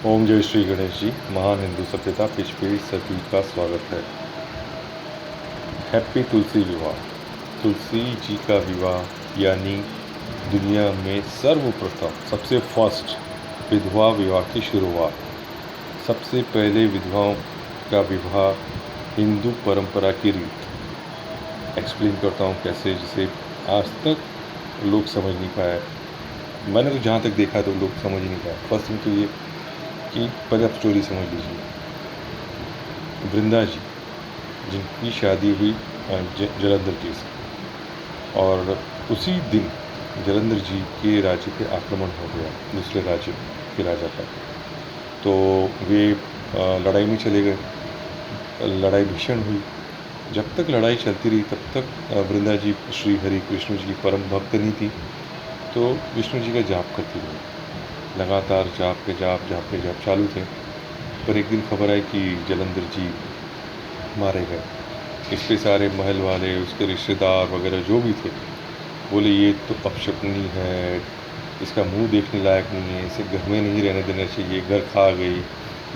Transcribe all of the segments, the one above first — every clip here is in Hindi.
ओम जय श्री गणेश जी। महान हिंदू सभ्यता पिछपीढ़ी सभी का स्वागत है। हैप्पी तुलसी विवाह। तुलसी जी का विवाह यानी दुनिया में सर्वप्रथम सबसे फर्स्ट विधवा विवाह की शुरुआत। सबसे पहले विधवाओं का विवाह हिंदू परंपरा की रीत। एक्सप्लेन करता हूँ कैसे, जिसे आज तक लोग समझ नहीं पाए। मैंने तो जहाँ तक देखा तो लोग समझ ही नहीं पाए। फर्स्ट थिंग तो ये कि पहले आप स्टोरी समझ लीजिए। वृंदा जी जिनकी शादी हुई जलंधर जी से, और उसी दिन जलंधर जी के राज्य पे आक्रमण हो गया दूसरे राज्य के राजा का। तो वे लड़ाई में चले गए। लड़ाई भीषण हुई। जब तक लड़ाई चलती रही तब तक वृंदा जी श्री हरि विष्णु जी की परम भक्त नहीं थी, तो विष्णु जी का जाप करती रही। लगातार जाप चालू थे। पर एक दिन खबर आई कि जलंधर जी मारे गए। इस पे सारे महल वाले, उसके रिश्तेदार वगैरह जो भी थे, बोले ये तो अपशकुनी है, इसका मुंह देखने लायक नहीं है, इसे घर में नहीं रहने देना चाहिए, घर खा गई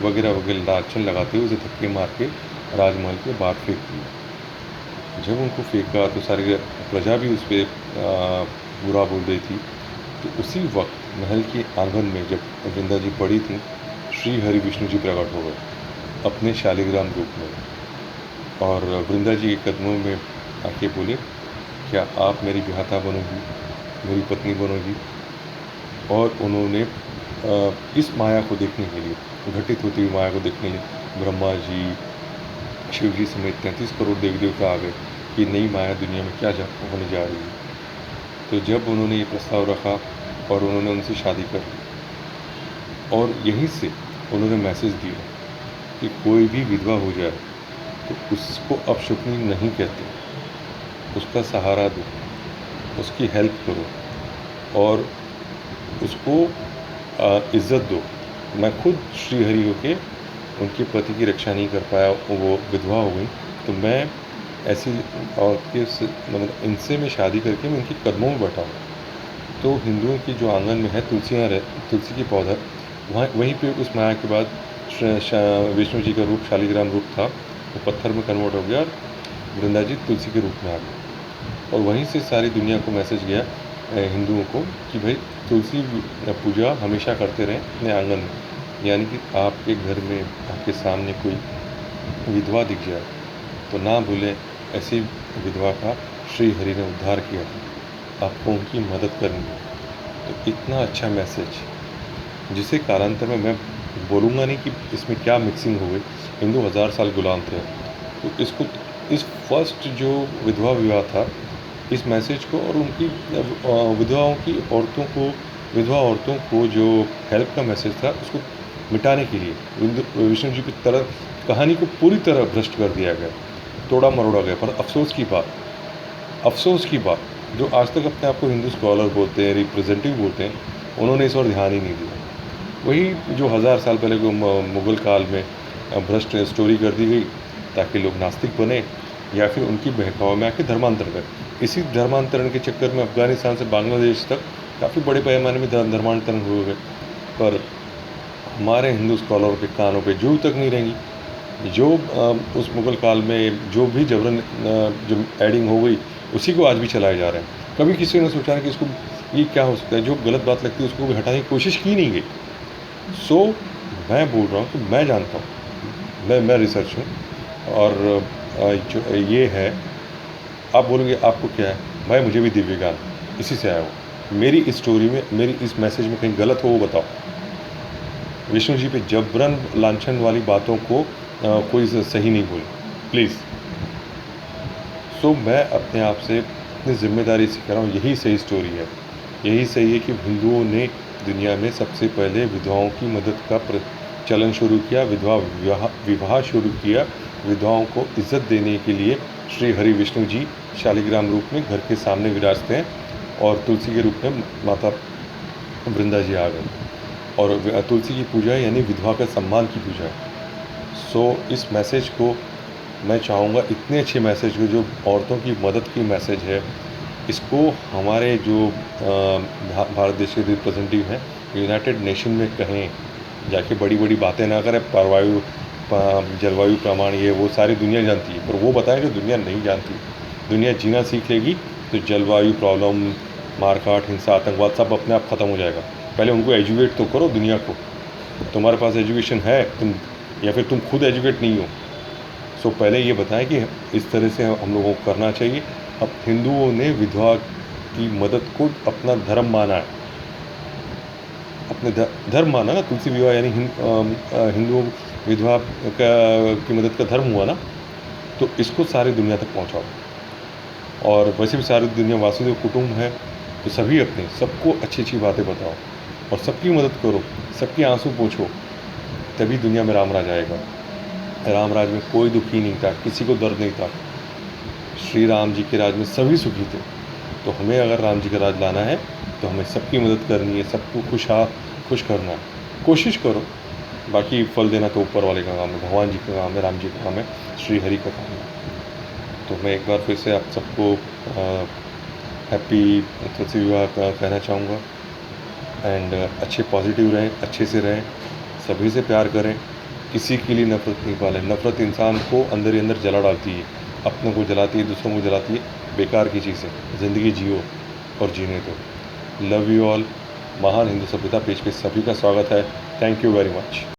वगैरह वगैरह लाछन लगाते हुए उसे धक्के मार के राजमहल के बाहर फेंक दिया। जब उनको फेंका तो सारी प्रजा भी उस पर बुरा बोल रही थी। तो उसी वक्त महल के आंगन में जब वृंदा जी पड़ी थी, श्री हरि विष्णु जी प्रकट हो गए अपने शालिग्राम रूप में, और वृंदा जी के कदमों में आके बोले, क्या आप मेरी विधाता बनोगी, मेरी पत्नी बनोगी। और उन्होंने इस माया को देखने के लिए, घटित होती हुई माया को देखने के लिए ब्रह्मा जी, शिव जी समेत 33 करोड़ देवी देवता आ गए कि नई माया दुनिया में क्या होने जा रही है। तो जब उन्होंने ये प्रस्ताव रखा और उन्होंने उनसे शादी कर ली, और यहीं से उन्होंने मैसेज दिया कि कोई भी विधवा हो जाए तो उसको अपशकुनी नहीं कहते, उसका सहारा दो, उसकी हेल्प करो और उसको इज़्ज़त दो। मैं खुद श्री हरि होके उनके पति की रक्षा नहीं कर पाया, वो विधवा हो गई, तो मैं ऐसी औरत के मतलब इनसे मैं शादी करके मैं इनके कदमों में बैठा हूँ। तो हिंदुओं की जो आंगन में है तुलसी की पौधा, वहाँ वहीं पे उस माया के बाद विष्णु जी का रूप शालिग्राम रूप था, वो पत्थर में कन्वर्ट हो गया और वृंदा जी तुलसी के रूप में आ गए। और वहीं से सारी दुनिया को मैसेज गया हिंदुओं को कि भाई तुलसी पूजा हमेशा करते रहें अपने आंगन में। यानी कि आपके घर में, आपके सामने कोई विधवा दिख जाए तो ना भूलें ऐसी विधवा का श्री हरि ने उद्धार किया था, आपको उनकी मदद करनी है। तो इतना अच्छा मैसेज, जिसे कालांतर में मैं बोलूँगा नहीं कि इसमें क्या मिक्सिंग हो गई। हिंदू 1000 साल गुलाम थे, तो इसको, इस फर्स्ट जो विधवा विवाह था, इस मैसेज को और उनकी विधवाओं की औरतों को, विधवा औरतों को जो हेल्प का मैसेज था, उसको मिटाने के लिए विष्णु जी की तरह कहानी को पूरी तरह भ्रष्ट कर दिया गया, तोड़ा मरोड़ा गया। पर अफसोस की बात, जो आज तक अपने आप को हिंदू स्कॉलर बोलते हैं, रिप्रेजेंटेटिव बोलते हैं, उन्होंने इस ओर ध्यान ही नहीं दिया। वही जो 1000 साल पहले को मुग़ल काल में भ्रष्ट स्टोरी कर दी गई ताकि लोग नास्तिक बने या फिर उनकी बहकावे में आके धर्मांतरण करें। इसी धर्मांतरण के चक्कर में अफ़गानिस्तान से बांग्लादेश तक काफ़ी बड़े पैमाने में धर्मांतरण हुए गए। पर हमारे हिंदू स्कॉलरों के कानों पे जूं तक नहीं रहेंगी। जो उस मुग़ल काल में जो भी जबरन जो एडिंग हो गई, उसी को आज भी चलाए जा रहे हैं। कभी किसी ने सोचा कि इसको ये क्या हो सकता है, जो गलत बात लगती है उसको भी हटाने की कोशिश की नहीं गई। सो मैं बोल रहा हूँ कि मैं जानता हूँ, मैं रिसर्च हूँ, और जो ये है, आप बोलोगे आपको क्या है, भाई मुझे भी दिव्य ज्ञान इसी से आया हो। मेरी इस स्टोरी में, मेरी इस मैसेज में कहीं गलत हो वो बताओ। विष्णु जी पे जबरन लांछन वाली बातों को कोई सही नहीं बोले, प्लीज़। सो मैं अपने आप से अपनी जिम्मेदारी से कह रहा हूँ, यही सही स्टोरी है। यही सही है कि हिंदुओं ने दुनिया में सबसे पहले विधवाओं की मदद का चलन शुरू किया, विवाह शुरू किया। विधवाओं को इज्जत देने के लिए श्री हरि विष्णु जी शालिग्राम रूप में घर के सामने विराजते हैं, और तुलसी के रूप में माता वृंदा जी आ गई। और तुलसी की पूजा यानी विधवा का सम्मान की पूजा है। सो इस मैसेज को मैं चाहूँगा, इतने अच्छे मैसेज को, जो औरतों की मदद की मैसेज है, इसको हमारे जो भारत देश के रिप्रेजेंटेटिव हैं यूनाइटेड नेशन में कहें, जाके बड़ी-बड़ी बातें ना करें, जलवायु प्रमाण ये वो सारी दुनिया जानती है, पर वो बताएँ जो दुनिया नहीं जानती। दुनिया जीना सीख लेगी तो जलवायु प्रॉब्लम, मार-काट, हिंसा, आतंकवाद सब अपने आप ख़त्म हो जाएगा। पहले उनको एजुकेट तो करो दुनिया को। तुम्हारे पास एजुकेशन है तुम, या फिर तुम खुद एजुकेट नहीं हो। सो पहले ये बताएं कि इस तरह से हम लोगों को करना चाहिए। अब हिंदुओं ने विधवा की मदद को अपना धर्म माना है, अपने धर्म माना ना, तुलसी विवाह यानी हिंदू विधवा की मदद का धर्म हुआ ना, तो इसको सारी दुनिया तक पहुंचाओ। और वैसे भी सारी दुनिया वासुदेव कुटुंब है, तो सभी अपने सबको अच्छी अच्छी बातें बताओ और सबकी मदद करो, सबके आंसू पोंछो, तभी दुनिया में राम राज आएगा। राम राज में कोई दुखी नहीं था, किसी को दर्द नहीं था। श्री राम जी के राज में सभी सुखी थे। तो हमें अगर राम जी का राज लाना है तो हमें सबकी मदद करनी है, सबको खुश करना है। कोशिश करो, बाकी फल देना तो ऊपर वाले का काम है, भगवान जी का काम है, राम जी का काम है, श्री हरि का काम है। तो मैं एक बार फिर से आप सबको हैप्पी तुलसी विवाह का कहना चाहूँगा। एंड अच्छे पॉजिटिव रहें, अच्छे से रहें, सभी से प्यार करें, किसी के लिए नफ़रत नहीं पालें। नफ़रत इंसान को अंदर ही अंदर जला डालती है, अपनों को जलाती है, दूसरों को जलाती है, बेकार की चीज़ है। ज़िंदगी जियो और जीने दो। Love you all. महान हिंदू सभ्यता पेज पे सभी का स्वागत है। Thank you very much.